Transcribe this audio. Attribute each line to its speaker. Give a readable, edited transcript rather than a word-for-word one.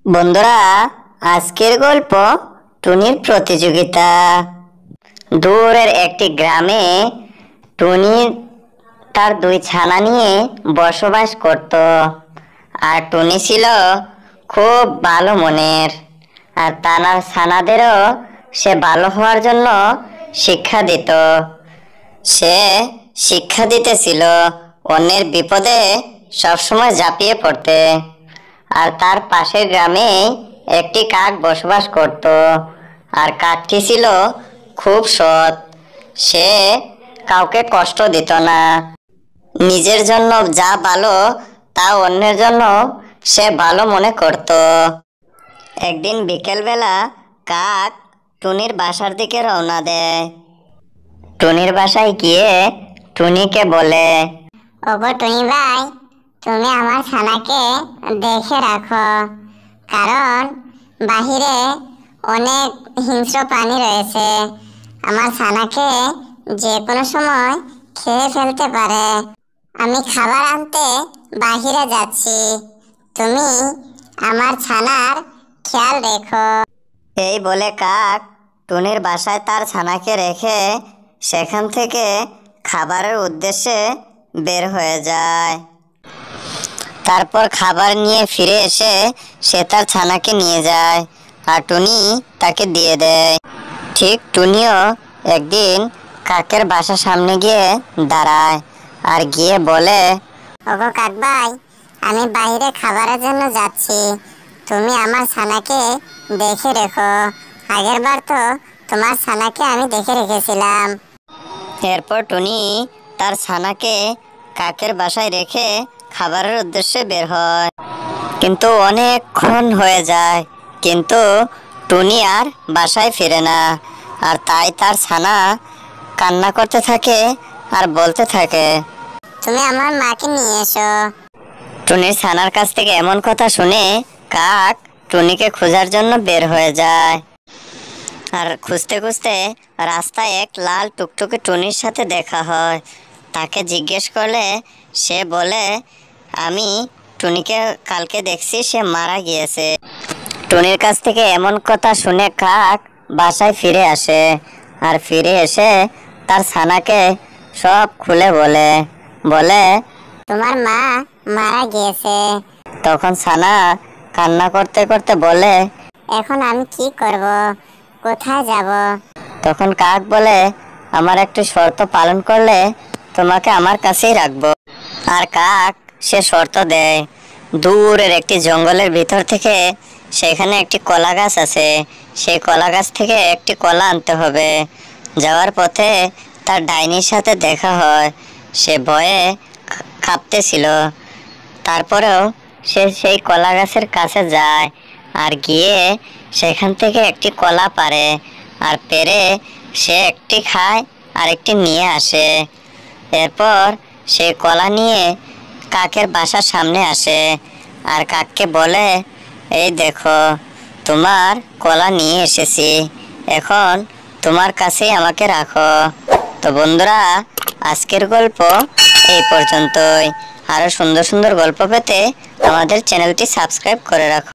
Speaker 1: বন্ধুরা, আজকের গল্প টুনির প্রতিযোগিতা। দূরের একটি গ্রামে টুনি তার দুই ছানা নিয়ে বসবাস করত। আর টুনি ছিল খুব ভালো মনের, আর তার ছানাদেরও সে ভালো হওয়ার জন্য শিক্ষা দিত। সে শিক্ষা দিতেছিল অন্যের বিপদে সবসময় ঝাঁপিয়ে পড়তে। আর তার পাশের গ্রামে একটি কাক বসবাস করত। আর কাকটি ছিল খুব সৎ। সে কাউকে কষ্ট দিত না। নিজের জন্য যা ভালো তা অন্যের জন্য সে ভালো মনে করত। একদিন বিকেলবেলা কাক টুনির বাসার দিকে রওনা দেয়। টুনির বাসায় গিয়ে টুনিকে বলে,
Speaker 2: ওগো টুনি ভাই, তুমি আমার ছানাকে দেখে রাখো, কারণ বাহিরে অনেক হিংস্র প্রাণী রয়েছে। আমার ছানাকে যে কোনো সময় খেয়ে ফেলতে পারে। আমি খাবার আনতে বাহিরে যাচ্ছি, তুমি আমার ছানার খেয়াল রেখো।
Speaker 1: এই বলে কাক টুনির বাসায় তার ছানাকে রেখে সেখান থেকে খাবারের উদ্দেশ্যে বের হয়ে যায়। তারপর খাবার নিয়ে ফিরে এসে সে তার ছানাকে নিয়ে যায় আর টুনি তাকে দিয়ে দেয়। ঠিক টুনিও একদিন কাকের বাসার সামনে গিয়ে দাঁড়ায় আর গিয়ে বলে,
Speaker 2: ওগো কাক ভাই, আমি বাইরে খাবারের জন্য যাচ্ছি, তুমি আমার ছানাকে দেখে রেখো। আগের বার তো তোমার ছানাকে আমি দেখে রেখেছিলাম।
Speaker 1: এরপর টুনি তার ছানাকে কাকের বাসায় রেখে খাবারের উদ্দেশ্যে বের হয়। কিন্তু অনেকক্ষণ হয়ে যায়, কিন্তু টুনি আর বাসায় ফিরে না। আর তাই তার ছানা কান্না করতে থাকে আর বলতে থাকে,
Speaker 2: তুমি আমার মাকে নিয়ে এসো।
Speaker 1: টুনির ছানার কাছ থেকে এমন কথা শুনে কাক টুনিকে খোঁজার জন্য বের হয়ে যায়। আর খুঁজতে খুঁজতে রাস্তায় এক লাল টুকটুকে টুনির সাথে দেখা হয়। তাকে জিজ্ঞেস করলে সে বলে, আমি টুনিকে কালকে দেখছি, সে মারা গিয়েছে। টুনির কাছ থেকে এমন কথা শুনে কাক বাসায় ফিরে আসে। আর ফিরে এসে তার ছানাকে সব খুলে বলে,
Speaker 2: তোমার মা মারা গিয়েছে।
Speaker 1: তখন ছানা কান্না করতে করতে বলে,
Speaker 2: এখন আমি কি করব, কোথায় যাব?
Speaker 1: তখন কাক বলে, আমার একটি শর্ত পালন করলে তোমাকে আমার কাছেই রাখবো। আর কাক সে শর্ত দেয়। দূরের একটি জঙ্গলের ভিতর থেকে সেখানে একটি কলা গাছ আছে। সেই কলা গাছ থেকে একটি কলা আনতে হবে। যাওয়ার পথে তার ডাইনির সাথে দেখা হয়। সে ভয়ে কাঁপতেছিল। তারপরেও সে সেই কলা গাছের কাছে যায় আর গিয়ে সেখান থেকে একটি কলা পাড়ে। আর পেরে সে একটি খায় আর একটি নিয়ে আসে। এরপর সে কলা নিয়ে কাকের বাসার সামনে আসে আর কাককে বলে, এই দেখো, তোমার কলা নিয়ে এসেছি, এখন তোমার কাছেই আমাকে রাখো। তো বন্ধুরা, আজকের গল্প এই পর্যন্তই। আরো সুন্দর সুন্দর গল্প পেতে আমাদের চ্যানেলটি সাবস্ক্রাইব করে রাখো।